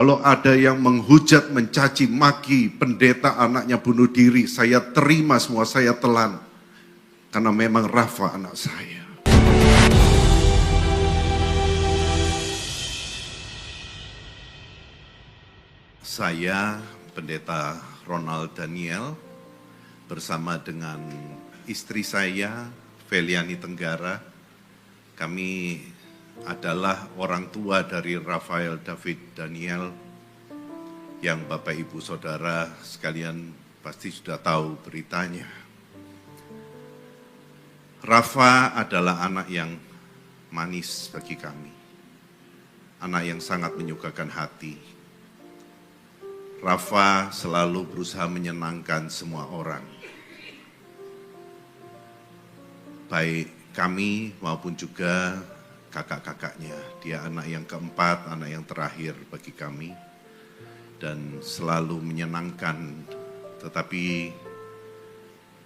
Kalau ada yang menghujat, mencaci, maki pendeta anaknya bunuh diri, saya terima semua, saya telan. Karena memang Rafa anak saya. Saya, pendeta Ronald Daniel, bersama dengan istri saya, Feliani Tenggara, kami adalah orang tua dari Rafael David Daniel, yang Bapak Ibu Saudara sekalian pasti sudah tahu beritanya. Rafa adalah anak yang manis bagi kami, anak yang sangat menyukakan hati. Rafa selalu berusaha menyenangkan semua orang, baik kami maupun juga kakak-kakaknya. Dia anak yang keempat, anak yang terakhir bagi kami, dan selalu menyenangkan. Tetapi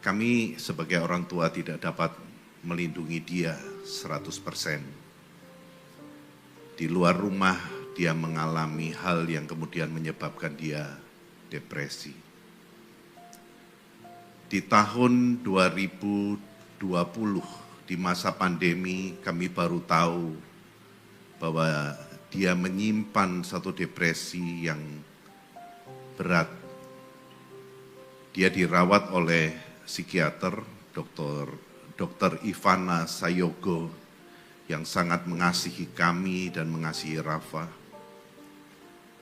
kami sebagai orang tua tidak dapat melindungi dia 100%. Di luar rumah dia mengalami hal yang kemudian menyebabkan dia depresi. Di tahun 2020, di masa pandemi, kami baru tahu bahwa dia menyimpan satu depresi yang berat. Dia dirawat oleh psikiater, Dr. Ivana Sayogo, yang sangat mengasihi kami dan mengasihi Rafa,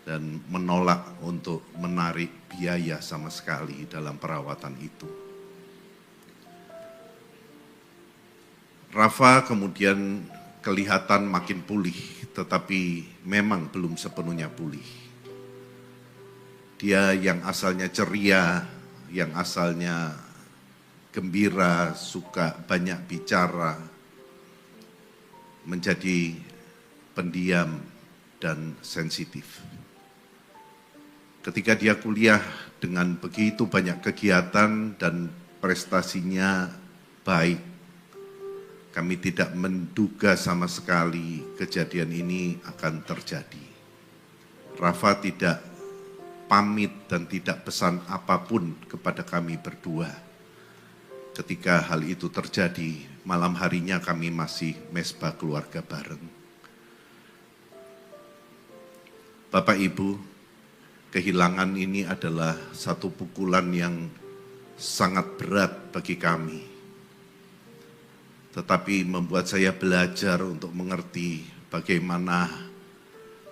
dan menolak untuk menarik biaya sama sekali dalam perawatan itu. Rafa kemudian kelihatan makin pulih, tetapi memang belum sepenuhnya pulih. Dia yang asalnya ceria, yang asalnya gembira, suka banyak bicara, menjadi pendiam dan sensitif. Ketika dia kuliah dengan begitu banyak kegiatan dan prestasinya baik, kami tidak menduga sama sekali kejadian ini akan terjadi. Rafa tidak pamit dan tidak pesan apapun kepada kami berdua. Ketika hal itu terjadi, malam harinya kami masih mesbah keluarga bareng. Bapak Ibu, kehilangan ini adalah satu pukulan yang sangat berat bagi kami. Tetapi membuat saya belajar untuk mengerti bagaimana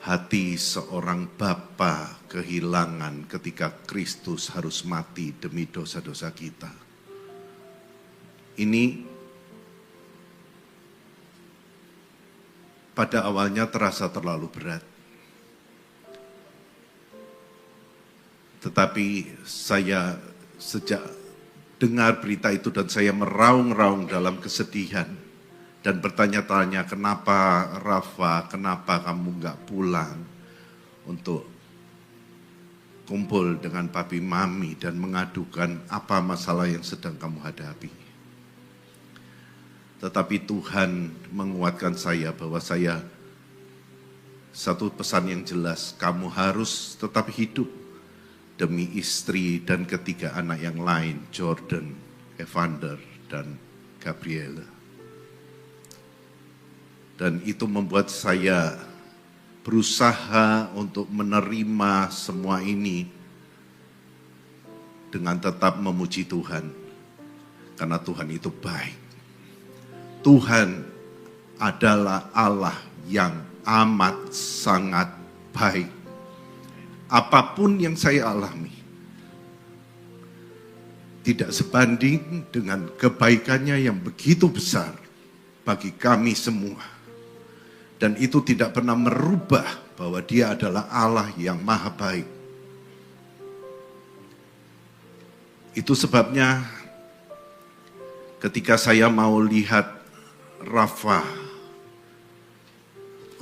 hati seorang bapa kehilangan ketika Kristus harus mati demi dosa-dosa kita. Ini pada awalnya terasa terlalu berat. Tetapi saya sejak dengar berita itu dan saya meraung-raung dalam kesedihan dan bertanya-tanya, kenapa Rafa, kenapa kamu nggak pulang untuk kumpul dengan papi mami dan mengadukan apa masalah yang sedang kamu hadapi. Tetapi Tuhan menguatkan saya bahwa saya satu pesan yang jelas, kamu harus tetap hidup demi istri dan ketiga anak yang lain, Jordan, Evander, dan Gabriela. Dan itu membuat saya berusaha untuk menerima semua ini dengan tetap memuji Tuhan. Karena Tuhan itu baik. Tuhan adalah Allah yang amat sangat baik. Apapun yang saya alami tidak sebanding dengan kebaikannya yang begitu besar bagi kami semua. Dan itu tidak pernah merubah bahwa Dia adalah Allah yang maha baik. Itu sebabnya ketika saya mau lihat Rafa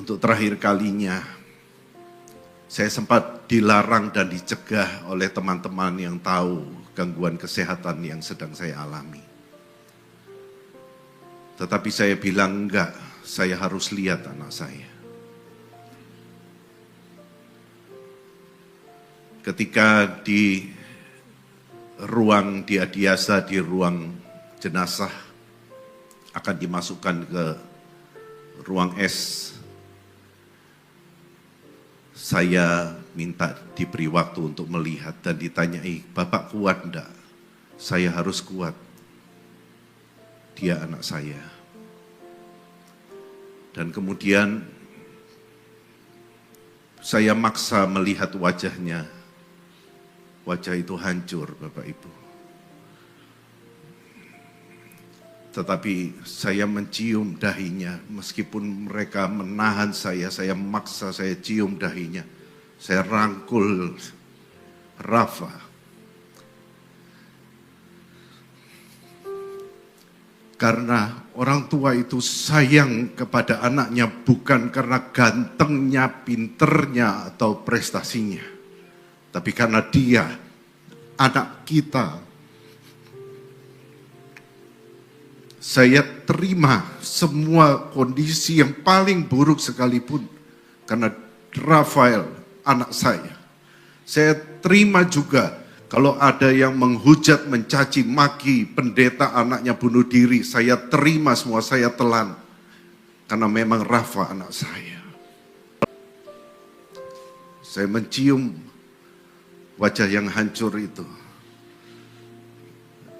untuk terakhir kalinya, saya sempat dilarang dan dicegah oleh teman-teman yang tahu gangguan kesehatan yang sedang saya alami. Tetapi saya bilang enggak, saya harus lihat anak saya. ketika di ruang diadiasa, di ruang jenazah akan dimasukkan ke ruang S, saya minta diberi waktu untuk melihat dan ditanyai, Bapak kuat enggak? Saya harus kuat. Dia anak saya. Dan kemudian saya maksa melihat wajahnya. Wajah itu hancur, Bapak Ibu. Tetapi saya mencium dahinya, meskipun mereka menahan saya maksa, saya cium dahinya. Saya rangkul Rafa. Karena orang tua itu sayang kepada anaknya bukan karena gantengnya, pinternya, atau prestasinya. Tapi karena dia, anak kita. Saya terima semua kondisi yang paling buruk sekalipun. Karena Rafael, anak saya. Saya terima juga kalau ada yang menghujat, mencaci, maki, pendeta anaknya bunuh diri, saya terima semua, saya telan. Karena memang Rafa anak saya. Saya mencium wajah yang hancur itu.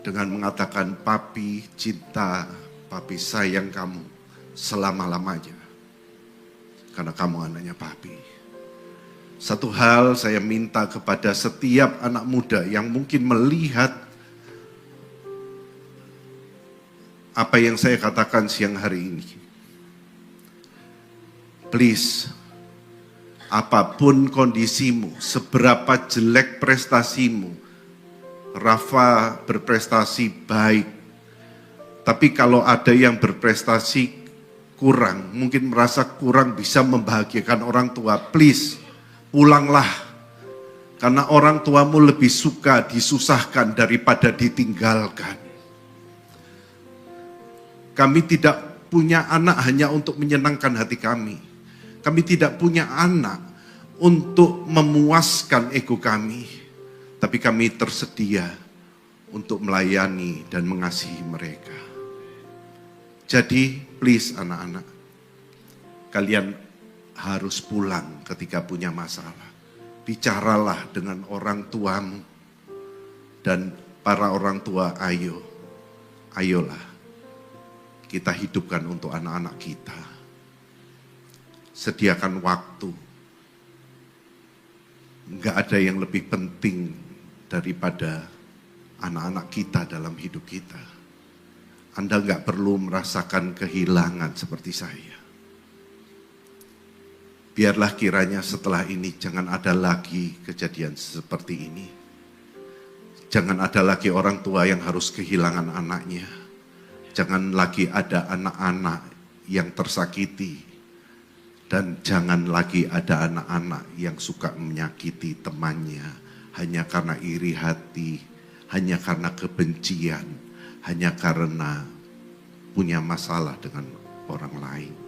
Dengan mengatakan, papi cinta, papi sayang kamu selama-lamanya. Karena kamu anaknya papi. Satu hal saya minta kepada setiap anak muda yang mungkin melihat apa yang saya katakan siang hari ini. Please, apapun kondisimu, seberapa jelek prestasimu, Rafa berprestasi baik. Tapi kalau ada yang berprestasi kurang, mungkin merasa kurang bisa membahagiakan orang tua, please, pulanglah, karena orang tuamu lebih suka disusahkan daripada ditinggalkan. Kami tidak punya anak hanya untuk menyenangkan hati kami. Kami tidak punya anak untuk memuaskan ego kami. Tapi kami tersedia untuk melayani dan mengasihi mereka. Jadi please anak-anak, kalian harus pulang ketika punya masalah. Bicaralah dengan orang tuamu. Dan para orang tua, ayolah. Kita hidupkan untuk anak-anak kita. Sediakan waktu. Enggak ada yang lebih penting daripada anak-anak kita dalam hidup kita. Anda enggak perlu merasakan kehilangan seperti saya. Biarlah kiranya setelah ini jangan ada lagi kejadian seperti ini. Jangan ada lagi orang tua yang harus kehilangan anaknya. Jangan lagi ada anak-anak yang tersakiti. Dan jangan lagi ada anak-anak yang suka menyakiti temannya. Hanya karena iri hati, hanya karena kebencian, hanya karena punya masalah dengan orang lain.